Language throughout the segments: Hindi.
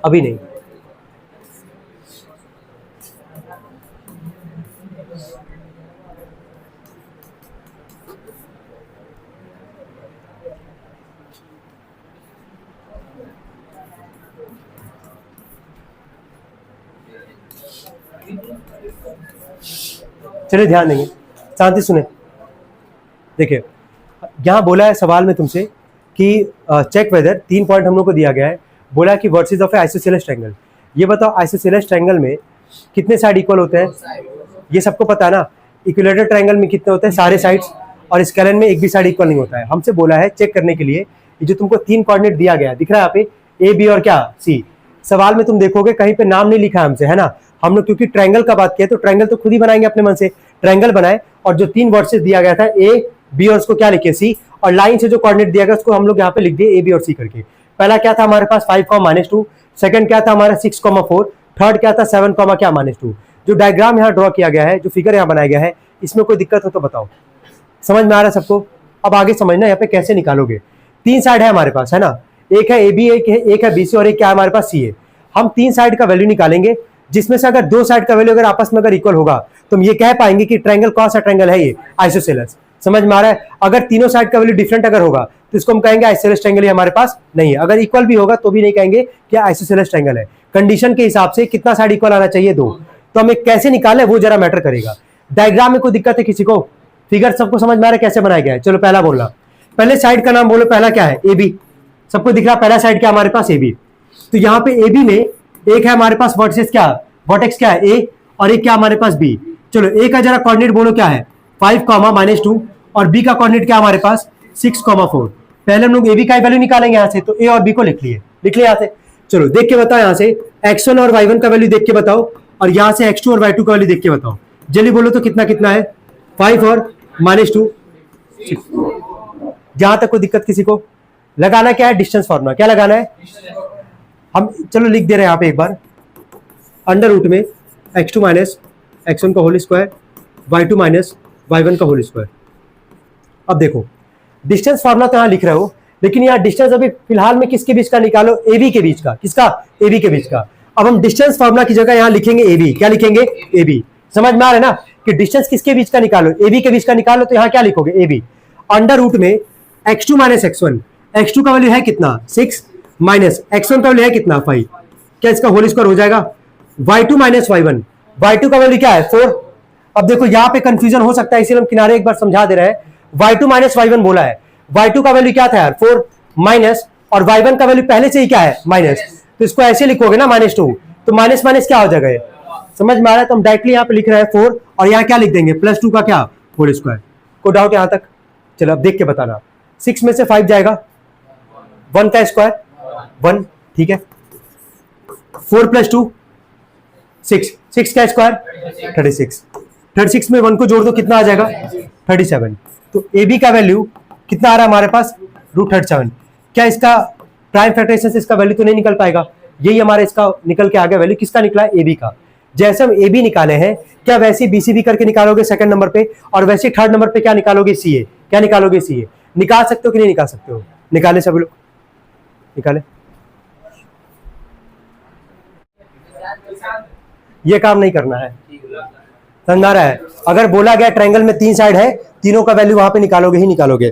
अभी नहीं। चलिए ध्यान देंगे, शांति सुने। देखिए यहाँ बोला है सवाल में तुमसे कि चेक वेदर 3 पॉइंट हम लोग को दिया गया है। बोला कि वर्सेस ऑफ आइसोसेलेस ट्रायंगल। ये बताओ आइसोसेलेस ट्रायंगल में कितने साइड इक्वल होते हैं? ये सबको पता है ना। इक्विलेटरल ट्रायंगल में कितने होते हैं? सारे साइड्स। और स्केलेन में एक भी साइड इक्वल नहीं होता है। हमसे बोला है चेक करने के लिए ये जो तुमको 3 कोऑर्डिनेट दिया गया है, दिख रहा है यहाँ पे ए बी और क्या सी। सवाल में तुम देखोगे कहीं पे नाम नहीं लिखा है हमसे, है ना। हम लोग क्योंकि ट्रायंगल का बात किया तो ट्रायंगल तो खुद ही बनाएंगे अपने मन से। ट्रायंगल बनाए और जो 3 वर्सेस दिया गया था ए बी और उसको क्या लिखे सी, और लाइन से जो कोऑर्डिनेट दिया गया उसको हम लोग यहाँ पे लिख दिए ए बी और सी करके। पहला क्या था हमारे पास 5, सेकंड क्या था हमारा 6, 4, थर्ड क्या था 7, क्या -2। जो डायग्राम यहाँ ड्रॉ किया गया है, जो फिगर यहाँ बनाया गया है, इसमें कोई दिक्कत हो तो बताओ। समझ में आ रहा है सबको? अब आगे समझना यहाँ पे कैसे निकालोगे। 3 साइड है हमारे पास, है ना। एक है ए बी, एक है बी सी और एक क्या हमारे पास सी है। हम 3 साइड का वैल्यू निकालेंगे, जिसमें से अगर 2 साइड का वैल्यू अगर आपस में अगर इक्वल होगा तो हम ये कह पाएंगे कि ट्रायंगल कौन सा ट्रायंगल है, ये आइसोसेलेस। समझ में आ रहा है? अगर तीनों साइड का वैल्यू डिफरेंट अगर होगा तो इसको हम कहेंगे आइसोसेलेस ट्रायंगल हमारे पास नहीं है। अगर इक्वल भी होगा तो भी नहीं कहेंगे कि आइसोसेलेस ट्रायंगल है। कंडीशन के हिसाब से कितना साइड इक्वल आना चाहिए? 2। तो हमें कैसे निकाले वो जरा मैटर करेगा। डायग्राम में कोई दिक्कत है किसी को? फिगर सबको समझ में आ रहा है कैसे बनाया गया है? चलो पहला बोलना, पहले साइड का नाम बोलो। पहला क्या है? A B. सबको दिख रहा है पहला साइड क्या हमारे पास? A B. तो यहाँ पे ए बी में एक है हमारे पास वर्सेस क्या, वर्टेक्स क्या है ए, और एक क्या हमारे पास बी। चलो ए का जरा कोऑर्डिनेट बोलो क्या है? 5, -2, और बी का कोऑर्डिनेट क्या हमारे पास? 6, 4। पहले हम लोग ए बी का वैल्यू निकालेंगे यहाँ से, तो ए और बी को लिख लिए यहाँ से। चलो देख के बताओ यहाँ से x1 और y1 का वैल्यू देख के बताओ, और यहाँ से x2 और y2 का वैल्यू देख के बताओ। जल्दी बोलो तो कितना कितना है? 5 और -2, 6। जहां तक कोई दिक्कत किसी को? लगाना क्या है? Distance formula. क्या लगाना है? हम चलो लिख दे रहे हैं यहाँ पे एक बार, अंडर रूट में x2 माइनस x1 का whole square, y2 minus y1 का होल स्क्वायर। अब देखो डिस्टेंस फॉर्मूला तो यहाँ लिख रहे हो, लेकिन यहाँ डिस्टेंस अभी फिलहाल में किसके बीच का निकालो? ए बी के बीच का। किसका? ए बी के बीच का। अब हम डिस्टेंस फॉर्मूला की जगह यहाँ लिखेंगे ए बी। क्या लिखेंगे? A B. समझ में आ रहा है ना कि डिस्टेंस किसके बीच का निकालो? ए बी के बीच का निकालो, तो यहाँ क्या लिखोगे? ए बी अंडर रूट में x2 माइनस x1। x2 का वैल्यू है कितना? 6, माइनस x1 का वैल्यू है कितना? 5। क्या इसका होल स्क्वायर हो जाएगा? y2 minus y1। y2 का वैल्यू क्या है? 4। अब देखो यहाँ पे कंफ्यूजन हो सकता है, इसलिए हम किनारे एक बार समझा दे रहे हैं। y2 माइनस y1 बोला है, y2 का वैल्यू क्या था यार? 4 माइनस, और y1 का वैल्यू पहले से ही क्या है? माइनस। तो इसको ऐसे लिखोगे ना -2, तो माइनस माइनस क्या हो जाएगा? ये समझ में आ रहा है? तो हम डायरेक्टली यहाँ पे लिख रहे हैं 4, और यहाँ क्या लिख देंगे? +2 का क्या? Whole square. कोई डाउट यहाँ तक? चलो अब देख के बताना। 6 में से 5 जाएगा, 1 का स्क्वायर 1, ठीक है। 4 + 2 6, 6 का स्क्वायर 36 में 1 को जोड़ दो, कितना आ जाएगा? 37। तो ए बी का वैल्यू कितना आ रहा है हमारे पास? √37। क्या इसका प्राइम फैक्टराइजेशन से इसका वैल्यू तो नहीं निकल पाएगा? यही हमारा इसका निकल के आ गया वैल्यू। किसका निकला? ए बी का। जैसे हम ए बी निकाले हैं, क्या वैसे बी सी बी करके निकालोगे सेकंड नंबर पे, और वैसे थर्ड नंबर पे क्या निकालोगे? सी ए। क्या निकालोगे? सी ए। निकाल सकते हो कि नहीं निकाल सकते हो? निकाले सभी लोग, निकाले। ये काम नहीं करना है, समझ आ रहा है? अगर बोला गया ट्रायंगल में 3 साइड है, तीनों का वैल्यू वहां पे निकालोगे ही निकालोगे।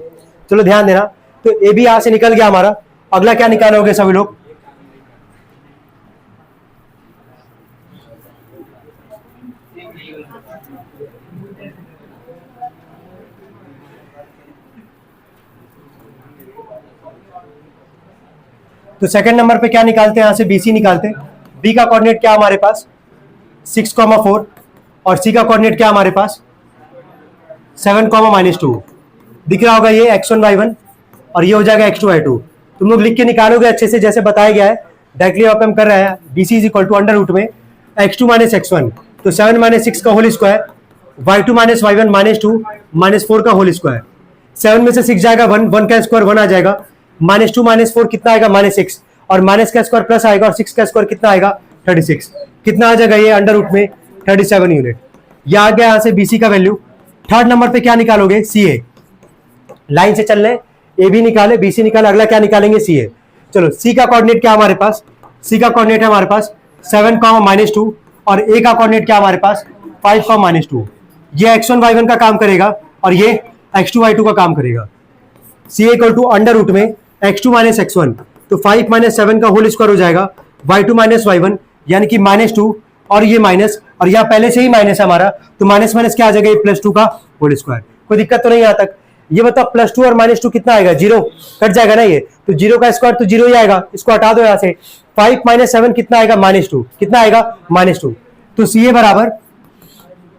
चलो ध्यान देना। तो ए बी यहां से निकल गया हमारा। अगला क्या निकालोगे सभी लोग? तो सेकंड नंबर पे क्या निकालते हैं? यहां से BC निकालते हैं। बी का कोऑर्डिनेट क्या हमारे पास? 6, 4, और सी का कोऑर्डिनेट क्या हमारे पास? 7, -2। दिख रहा होगा ये x1 y1, और ये हो जाएगा x2 y2। तुम लोग लिख के निकालोगे अच्छे से जैसे बताया गया है। डायरेक्टली यहाँ पे हम कर रहे हैं BC = अंडर रूट में x2 माइनस x1, तो 7 - 6 का whole square, y2 minus y1 -2 -4 का होल स्क्वायर। 7 में से 6 जाएगा 1, 1 का स्क्वायर 1 आ जाएगा, -2 -4 कितना आएगा? -6, और माइनस का स्क्वायर प्लस आएगा, और 6 का स्क्वायर कितना आएगा? 36। कितना आ जाएगा ये? अंडर रूट में 37 यूनिट। ये आ गया यहाँ से BC का वैल्यू। थर्ड नंबर पे क्या निकालोगे? CA। लाइन से चल रहे, ए बी निकाले, बी सी निकाले, अगला क्या निकालेंगे, सी ए। चलो सी का कोऑर्डिनेट क्या हमारे पास, सी का कोऑर्डिनेट है हमारे पास 7, -2 और ए का कोऑर्डिनेट क्या हमारे पास 5, -2। ये x1 y1 का काम करेगा और ये x2 y2 का काम करेगा। सी इक्वल टू अंडर रूट में x2 - x1, तो 5 - 7 का होल स्क्वायर हो जाएगा y2 - y1 यानी कि -2 और ये माइनस, और यहाँ पहले से ही माइनस है हमारा, तो माइनस माइनस क्या आ जाएगा, ये +2 का होल स्क्वायर। कोई दिक्कत तो नहीं यहाँ तक। ये बताओ +2 और -2 कितना आएगा, 0 कट जाएगा ना, ये तो 0 का स्क्वायर तो 0 ही आएगा, इसको हटा दो यहाँ से। 5 - 7 कितना आएगा, -2, कितना आएगा, -2। तो सी ए बराबर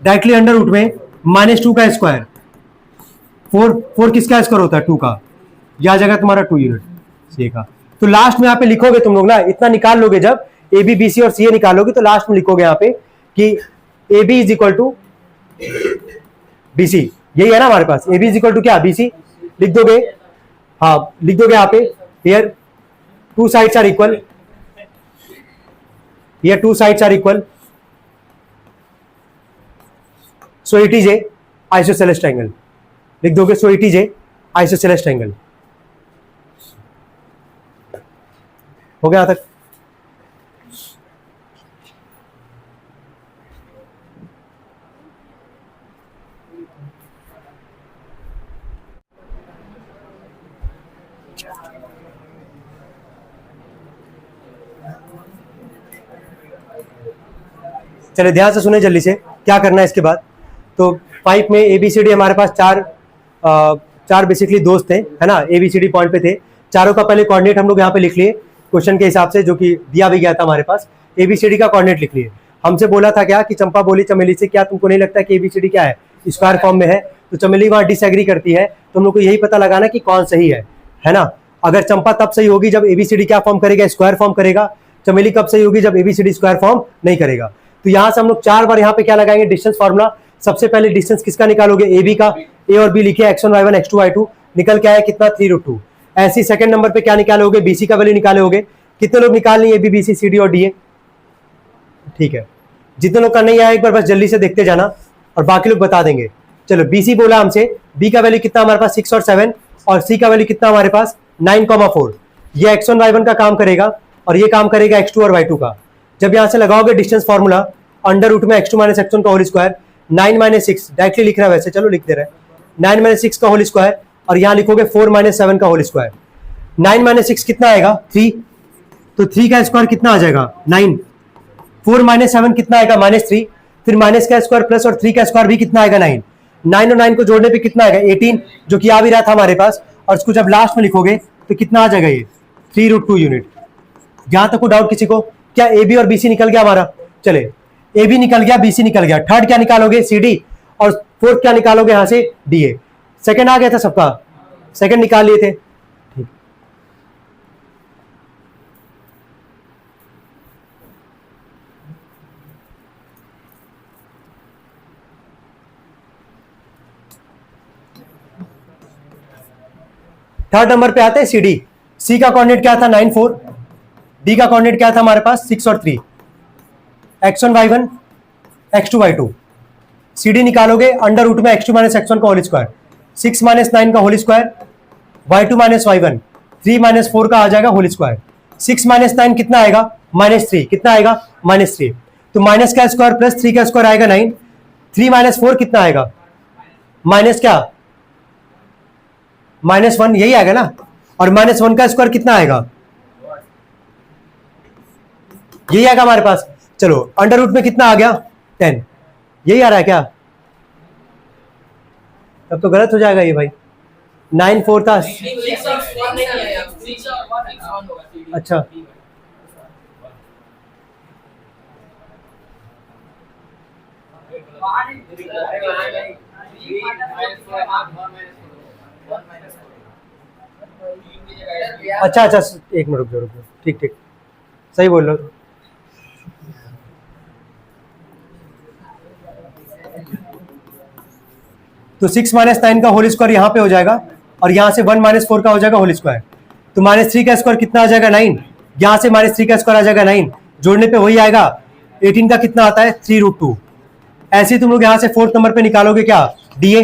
डायरेक्टली अंडर रूट में -2 का स्क्वायर, 4 किसका स्क्वायर होता है, 2 का, यह आ जाएगा तुम्हारा 2 यूनिट सी ए का। तो लास्ट में यहाँ पे लिखोगे तुम लोग ना, इतना निकाल लोगे, जब ए बी बी सी और सी ए निकालोगे तो लास्ट में लिखोगे यहाँ पे कि A B is equal to B C, यही है ना हमारे पास, A B is equal to क्या, बी सी लिख दोगे। हाँ लिख दोगे यहाँ पे, here 2 sides are equal, here 2 sides are equal, so it is a isosceles triangle, लिख दोगे, so it is a isosceles triangle. हो गया यहाँ तक। चले ध्यान से सुने जल्दी से, क्या करना है इसके बाद। तो 5 में ए बी सी डी हमारे पास चार बेसिकली दोस्त थे, है ना, A B C D point पे थे। चारों का पहले कोऑर्डिनेट हम लोग यहाँ पे लिख लिए क्वेश्चन के हिसाब से, जो कि दिया भी गया था हमारे पास। ए बी सी डी का कोऑर्डिनेट लिख लिए। हमसे बोला था क्या कि चंपा बोली चमेली से, क्या तुमको नहीं लगता कि ए बी सी डी क्या है, स्क्वायर फॉर्म में है। तो चमेली वहाँ डिसएग्री करती है, तो हम लोग को यही पता लगाना कि कौन सही है ना। अगर चंपा तब सही होगी जब ए बी सी डी क्या फॉर्म करेगा, स्क्वायर फॉर्म करेगा। चमेली कब सही होगी, जब A B C D square form नहीं करेगा। तो यहाँ से हम लोग 4 बार यहाँ पे क्या लगाएंगे, डिस्टेंस फॉर्मूला। सबसे पहले डिस्टेंस किसका निकालोगे, ए बी का, ए और बी लिखे, x1 y1 x2 y2 निकल के आया कितना, 3√2। ऐसे ही सेकंड नंबर पे क्या निकालोगे, बीसी का वैल्यू निकालोगे। कितने लोग निकाल लिए, A B B C C D और डी ए, ठीक है। जितने लोग का नहीं आया एक बार बस जल्दी से देखते जाना और बाकी लोग बता देंगे। चलो बीसी बोला हमसे, बी का वैल्यू कितना हमारे पास 6 और 7, और सी का वैल्यू कितना हमारे पास 9,4। ये x1 y1 का काम करेगा और ये काम करेगा x2 और y2 का। जब यहां से लगाओगे डिस्टेंस फॉर्मूला, अंडर रूट में x2 - x1 का होल स्क्वायर, 9 - 6 डायरेक्टली लिख रहा है वैसे, चलो लिख दे रहे हैं, 9 - 6 का होल स्क्वायर, और यहां लिखोगे 4 - 7 का होल स्क्वायर। 9 - 6 कितना आएगा, 3, तो 3 का स्क्वायर कितना आ जाएगा, 9। 4 - 7 कितना आएगा, -3, फिर माइनस का स्क्वायर प्लस और 3 का स्क्वायर भी कितना आएगा, 9। 9 और 9 को जोड़ने पे कितना आएगा, 18, जो कि आ भी रहा था हमारे पास। और इसको जब लास्ट में लिखोगे तो कितना आ जाएगा, ये 3√2 यूनिट। जहां तक को डाउट किसी को, क्या ए बी और बी सी निकल गया हमारा। चले ए बी निकल गया, बी सी निकल गया, थर्ड क्या निकालोगे, सी डी, और फोर्थ क्या निकालोगे यहाँ से, डी ए। सेकंड आ गया था सबका, सेकंड निकाल लिए थे, ठीक। थर्ड नंबर पे आते हैं सी डी। सी का कोऑर्डिनेट क्या था, 9 4, डी का कोऑर्डिनेट क्या था हमारे पास 6 और 3, x1 y1 x2 y2। C D निकालोगे, अंडर रूट में x2 - x1 का होल स्क्वायर, 6 - 9 का होल स्क्वायर, y2 - y1, 3 - 4 का आ जाएगा होल स्क्वायर। 6 - 9 कितना आएगा, -3, कितना आएगा, -3। तो माइनस का स्क्वायर प्लस 3 का स्क्वायर आएगा 9, 3 - 4 कितना आएगा, माइनस क्या, -1, यही आएगा ना। और -1 का स्क्वायर कितना आएगा, यही आएगा हमारे पास। चलो अंडर रूट में कितना आ गया, 10, यही आ रहा है क्या, तब तो गलत हो जाएगा ये भाई। 9 4 था, अच्छा अच्छा अच्छा, एक मिनट रुक जाओ, ठीक ठीक, सही बोल रहे हो। तो 6 - 9 का होल स्क्वायर यहाँ पे हो जाएगा, और यहाँ से 1 - 4 का हो जाएगा होल स्क्वायर। तो -3 का स्क्वायर कितना आ जाएगा, 9, यहाँ से -3 का स्क्वायर आ जाएगा 9, जोड़ने पे वही आएगा। 18 का कितना आता है, 3√2। ऐसे तुम लोग यहाँ से फोर्थ नंबर पे निकालोगे क्या, डी ए।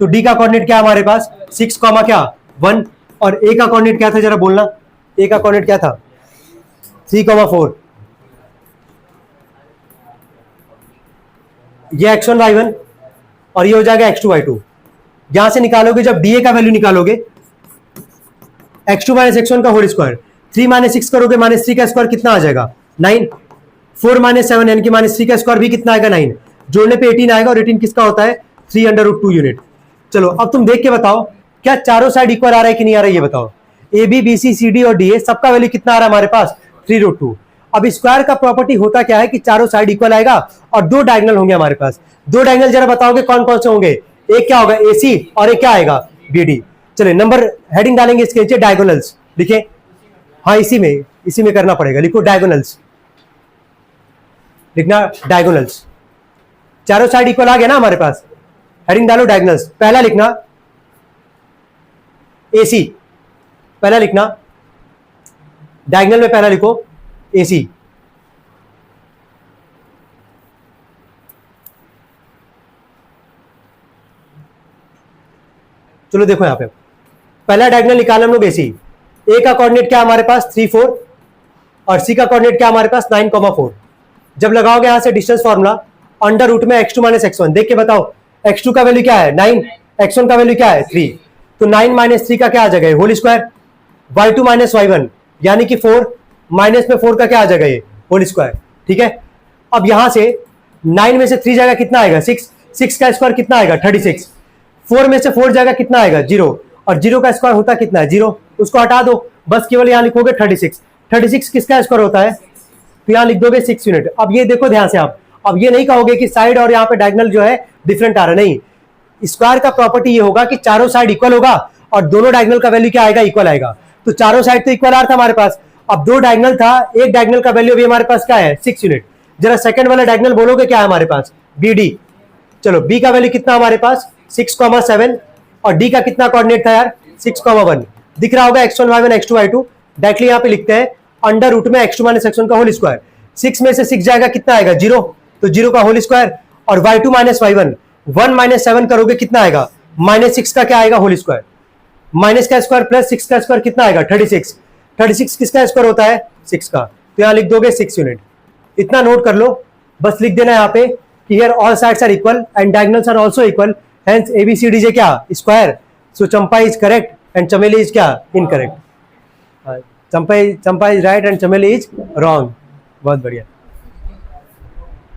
तो डी का कोऑर्डिनेट क्या हमारे पास, 6, क्या 1, और ए का कोऑर्डिनेट क्या था जरा बोलना, ए का कोऑर्डिनेट क्या था 3,4, ये x1 y1 और ये हो जाएगा x2 y2। यहां से निकालोगे जब dA का वैल्यू निकालोगे x2 माइनस x1 का होल स्क्वायर, 3 माइनस 6 करोगे माइनस 3 का स्क्वायर कितना आ जाएगा 9, 4 माइनस 7 यानी कि माइनस 3 का स्क्वायर भी कितना आएगा 9, जोड़ने पे 18 आएगा और 18 किसका होता है 3√2 यूनिट। चलो अब तुम देख के बताओ क्या चारों साइड इक्वल आ रहा है कि नहीं आ रहा है ये बताओ। A B B C C D और डी ए सबका वैल्यू कितना आ रहा है हमारे पास 3√2। अब स्क्वायर का प्रॉपर्टी होता क्या है कि चारों साइड इक्वल आएगा और दो डायगोनल होंगे हमारे पास। दो डायगोनल जरा बताओगे कौन कौन से होंगे, एक क्या होगा एसी और एक क्या आएगा बीडी। चलिए नंबर हेडिंग डालेंगे इसके नीचे डायगोनल्स लिखे, हाँ इसी में करना पड़ेगा, लिखो डायगोनल्स, लिखना डायगोनल्स। चारों साइड इक्वल आ गया ना हमारे पास, हेडिंग डालो डायगोनल्स। पहला लिखना एसी, पहला लिखना डायगोनल में पहला लिखो एसी। चलो देखो यहां पे पहला डायगोनल निकालना हम लोग एसी। ए का कोऑर्डिनेट क्या हमारे पास 3 4 और सी का कोऑर्डिनेट क्या हमारे पास 9,4। जब लगाओगे यहां से डिस्टेंस फॉर्मूला अंडर रूट में x2 माइनस x1, देख के बताओ x2 का वैल्यू क्या है 9, x1 का वैल्यू क्या है 3, तो 9 माइनस 3 का क्या आ जाएगा whole square, y2 minus y1 यानी कि 4 माइनस में 4 का क्या आ जाएगा ये होल स्क्वायर। ठीक है, अब यहां से 9 में से 3 जाएगा कितना आएगा 6, 6 का स्क्वायर कितना आएगा 36, 4 में से 4 जाएगा कितना आएगा 0 और 0 का स्क्वायर होता कितना है 0, उसको हटा दो बस केवल यहां लिखोगे 36। 36 किसका स्क्वायर होता है तो यहां लिख दोगे 6 यूनिट। अब ये देखो ध्यान से आप, अब ये नहीं कहोगे कि साइड और यहाँ पे डायगोनल जो है डिफरेंट आ रहा है, नहीं, स्क्वायर का प्रॉपर्टी ये होगा कि चारों साइड इक्वल होगा और दोनों डायगोनल का वैल्यू क्या आएगा इक्वल आएगा। तो चारों साइड तो इक्वल आ रहा था हमारे पास, अब दो डायगोनल था, एक डायगोनल का वैल्यू भी हमारे पास क्या है 6 यूनिट। जरा सेकंड वाला डायगोनल बोलोगे क्या है हमारे पास BD। चलो B का वैल्यू कितना हमारे पास 6,7 और D का कितना कोऑर्डिनेट था यार 6,1। दिख रहा होगा x1 y1 x2 y2, directly यहां पे लिखते हैं अंडर रूट में x2 माइनस x1 का होल स्क्वायर। 6 में से 6 जाएगा कितना आएगा 0, तो 0 का होल स्क्वायर और y2 माइनस y1 1 माइनस 7 करोगे कितना आएगा माइनस 6 का क्या आएगा होल स्क्वायर, माइनस का स्क्वायर प्लस 6 का स्क्वायर कितना आएगा 36। 36 किसका स्क्वायर होता है 6 का, तो यहां लिख दोगे 6 यूनिट। इतना नोट कर लो, बस लिख देना यहाँ पे कि here all sides are equal and diagonals are also equal, hence ABCDJ क्या square, so Champa is correct and Chameli is क्या incorrect. Champa is right and Chameli is wrong. बहुत बढ़िया।